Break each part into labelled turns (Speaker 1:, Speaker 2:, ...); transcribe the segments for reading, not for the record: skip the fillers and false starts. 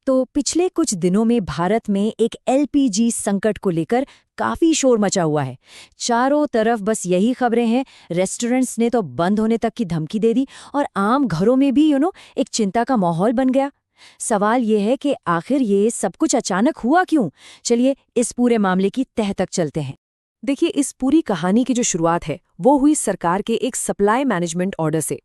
Speaker 1: तो पिछले कुछ दिनों में भारत में एक एलपीजी संकट को लेकर काफी शोर मचा हुआ है। चारों तरफ बस यही खबरें हैं। रेस्टोरेंट्स ने तो बंद होने तक की धमकी दे दी और आम घरों में भी एक चिंता का माहौल बन गया। सवाल ये है कि आखिर ये सब कुछ अचानक हुआ क्यों? चलिए इस पूरे मामले की तह तक चलते हैं।
Speaker 2: देखिए, इस पूरी कहानी की जो शुरुआत है वो हुई सरकार के एक सप्लाई मैनेजमेंट ऑर्डर से।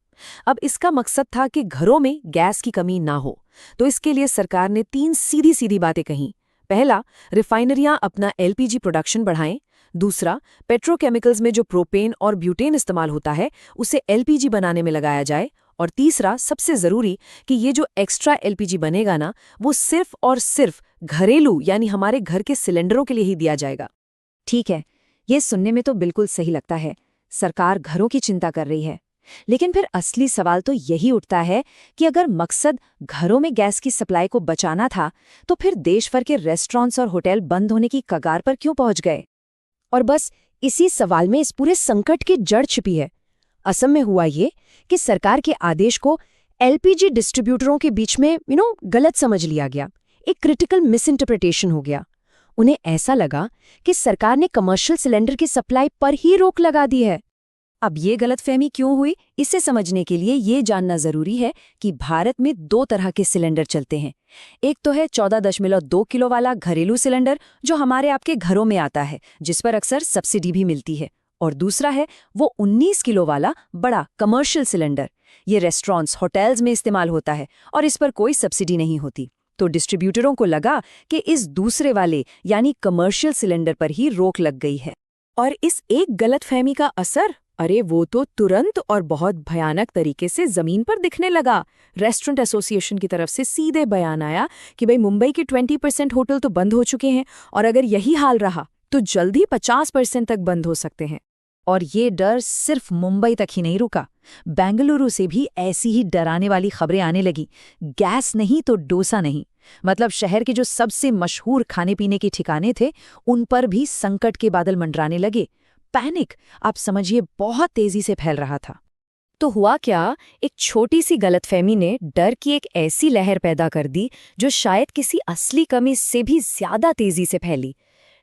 Speaker 2: अब इसका मकसद था कि घरों में गैस की कमी ना हो, तो इसके लिए सरकार ने 3 सीधी सीधी बातें कहीं। पहला, रिफाइनरियां अपना एलपीजी प्रोडक्शन बढ़ाएं। दूसरा, पेट्रोकेमिकल्स में जो प्रोपेन और ब्यूटेन इस्तेमाल होता है उसे एलपीजी बनाने में लगाया जाए। और तीसरा, सबसे जरूरी, कि ये जो एक्स्ट्रा एलपीजी बनेगा ना, वो सिर्फ और सिर्फ घरेलू यानी हमारे घर के सिलेंडरों के लिए ही दिया जाएगा।
Speaker 1: ठीक है, ये सुनने में तो बिल्कुल सही लगता है। सरकार घरों की चिंता कर रही है, लेकिन फिर असली सवाल तो यही उठता है कि अगर मकसद घरों में गैस की सप्लाई को बचाना था, तो फिर देश भर के रेस्टोरेंट्स और होटल बंद होने की कगार पर क्यों पहुंच गए? और बस इसी सवाल में इस पूरे संकट की जड़ छिपी है। असम में हुआ ये कि सरकार के आदेश को एलपीजी डिस्ट्रीब्यूटरों के बीच में गलत समझ लिया गया। एक क्रिटिकल मिसइंटरप्रिटेशन हो गया। उन्हें ऐसा लगा कि सरकार ने कमर्शियल सिलेंडर की सप्लाई पर ही रोक लगा दी है। अब ये गलतफहमी क्यों हुई, इसे समझने के लिए ये जानना जरूरी है कि भारत में 2 तरह के सिलेंडर चलते हैं। एक तो है 14.2 किलो वाला घरेलू सिलेंडर, जो हमारे आपके घरों में आता है, जिस पर अक्सर सब्सिडी भी मिलती है। और दूसरा है वो 19 किलो वाला बड़ा कमर्शियल सिलेंडर। ये रेस्टोरेंट्स, होटल्स में इस्तेमाल होता है और इस पर कोई सब्सिडी नहीं होती। तो डिस्ट्रीब्यूटरों को लगा कि इस दूसरे वाले यानी कमर्शियल सिलेंडर पर ही रोक लग गई है।
Speaker 2: और इस एक गलतफहमी का असर, अरे वो तो तुरंत और बहुत भयानक तरीके से जमीन पर दिखने लगा। रेस्टोरेंट एसोसिएशन की तरफ से सीधे बयान आया कि भाई मुंबई के 20% होटल तो बंद हो चुके हैं और अगर यही हाल रहा तो जल्दी 50% तक बंद हो सकते हैं।
Speaker 1: और ये डर सिर्फ मुंबई तक ही नहीं रुका। बेंगलुरु से भी ऐसी ही डराने वाली खबरें आने लगी। गैस नहीं तो डोसा नहीं, मतलब शहर के जो सबसे मशहूर खाने पीने के ठिकाने थे, उन पर भी संकट के बादल मंडराने लगे। पैनिक, आप समझिए, बहुत तेजी से फैल रहा था। तो हुआ क्या, एक छोटी सी गलतफहमी ने डर की एक ऐसी लहर पैदा कर दी जो शायद किसी असली कमी से भी ज्यादा तेजी से फैली।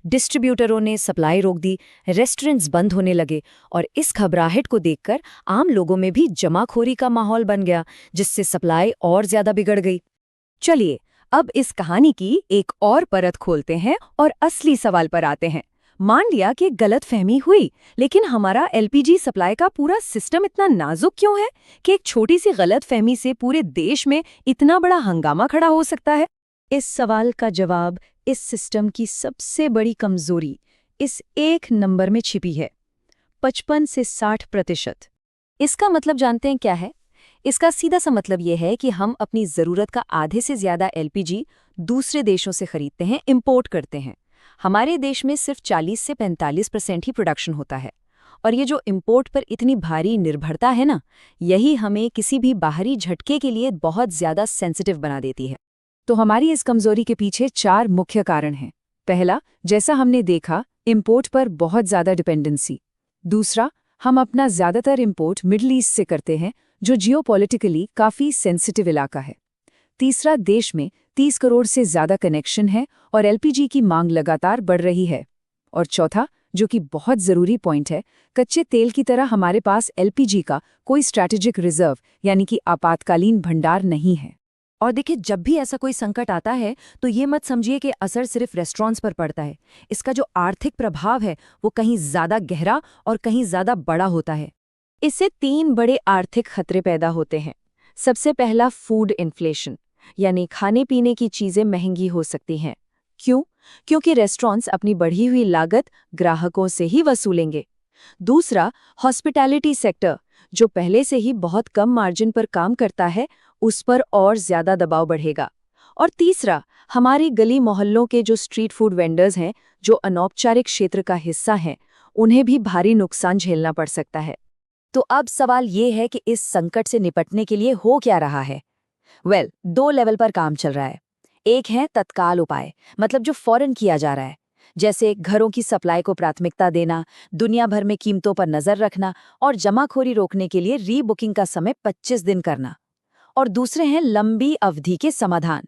Speaker 1: डिस्ट्रीब्यूटरों ने सप्लाई रोक दी, रेस्टोरेंट्स बंद होने लगे और इस घबराहट को देखकर आम लोगों में भी जमाखोरी का माहौल बन गया, जिससे सप्लाई और ज्यादा बिगड़ गई। चलिए अब इस कहानी की एक और परत खोलते हैं और असली सवाल पर आते हैं। मान लिया कि गलतफहमी हुई, लेकिन हमारा एलपीजी सप्लाई का पूरा सिस्टम इतना नाजुक क्यों है कि एक छोटी सी गलतफहमी से पूरे देश में इतना बड़ा हंगामा खड़ा हो सकता है? इस सवाल का जवाब इस सिस्टम की सबसे बड़ी कमजोरी इस एक नंबर में छिपी है, 55 से 60%। इसका मतलब जानते हैं क्या है? इसका सीधा सा मतलब यह है कि हम अपनी जरूरत का आधे से ज्यादा एलपीजी दूसरे देशों से खरीदते हैं, इंपोर्ट करते हैं। हमारे देश में सिर्फ 40 से 45% ही प्रोडक्शन होता है। और ये जो इंपोर्ट पर इतनी भारी निर्भरता है ना, यही हमें किसी भी बाहरी झटके के लिए बहुत ज्यादा सेंसिटिव बना देती है। तो हमारी इस कमजोरी के पीछे 4 मुख्य कारण हैं। पहला, जैसा हमने देखा, इंपोर्ट पर बहुत ज्यादा डिपेंडेंसी। दूसरा, हम अपना ज्यादातर इंपोर्ट मिडिल ईस्ट से करते हैं, जो जियोपॉलिटिकली काफी सेंसिटिव इलाका है। तीसरा, देश में 30 करोड़ से ज्यादा कनेक्शन है और एलपीजी की मांग लगातार बढ़ रही है। और चौथा, जो कि बहुत जरूरी पॉइंट है, कच्चे तेल की तरह हमारे पास एलपीजी का कोई स्ट्रैटेजिक रिजर्व यानी कि आपातकालीन भंडार नहीं है। और देखिए, जब भी ऐसा कोई संकट आता है तो ये मत समझिए कि असर सिर्फ रेस्टोरेंट्स पर पड़ता है। इसका जो आर्थिक प्रभाव है वो कहीं ज्यादा गहरा और कहीं ज्यादा बड़ा होता है। इससे 3 बड़े आर्थिक खतरे पैदा होते हैं। सबसे पहला, फूड इन्फ्लेशन, यानी खाने पीने की चीजें महंगी हो सकती हैं। क्यों? क्योंकि रेस्टोरेंट्स अपनी बढ़ी हुई लागत ग्राहकों से ही वसूलेंगे। दूसरा, हॉस्पिटैलिटी सेक्टर, जो पहले से ही बहुत कम मार्जिन पर काम करता है, उस पर और ज्यादा दबाव बढ़ेगा। और तीसरा, हमारी गली मोहल्लों के जो स्ट्रीट फूड वेंडर्स हैं, जो अनौपचारिक क्षेत्र का हिस्सा हैं, उन्हें भी भारी नुकसान झेलना पड़ सकता है। तो अब सवाल ये है कि इस संकट से निपटने के लिए हो क्या रहा है? 2 लेवल पर काम चल रहा है। एक है तत्काल उपाय, मतलब जो फौरन किया जा रहा है, जैसे घरों की सप्लाई को प्राथमिकता देना, दुनिया भर में कीमतों पर नजर रखना और जमाखोरी रोकने के लिए री बुकिंग का समय 25 दिन करना। और दूसरे हैं लंबी अवधि के समाधान,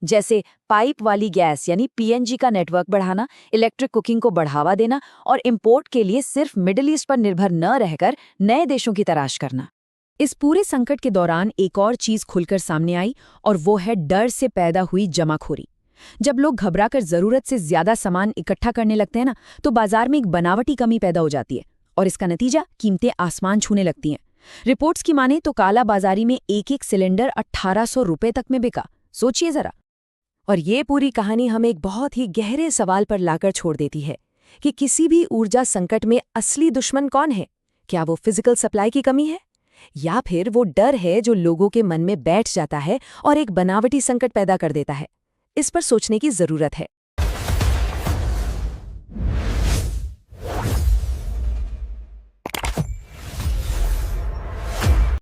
Speaker 1: जैसे पाइप वाली गैस यानी पीएनजी का नेटवर्क बढ़ाना, इलेक्ट्रिक कुकिंग को बढ़ावा देना और इंपोर्ट के लिए सिर्फ मिडिल ईस्ट पर निर्भर न रहकर नए देशों की तलाश करना।
Speaker 2: इस पूरे संकट के दौरान एक और चीज खुलकर सामने आई और वो है डर से पैदा हुई जमाखोरी। जब लोग घबराकर जरूरत से ज्यादा सामान इकट्ठा करने लगते हैं ना, तो बाजार में एक बनावटी कमी पैदा हो जाती है और इसका नतीजा कीमतें आसमान छूने लगती हैं। रिपोर्ट्स की माने तो काला बाजारी में एक सिलेंडर 1800 रुपए तक में बिका। सोचिए जरा। और ये पूरी कहानी हमें एक बहुत ही गहरे सवाल पर लाकर छोड़ देती है कि किसी भी ऊर्जा संकट में असली दुश्मन कौन है? क्या वो फिजिकल सप्लाई की कमी है, या फिर वो डर है जो लोगों के मन में बैठ जाता है और एक बनावटी संकट पैदा कर देता है? इस पर सोचने की जरूरत है।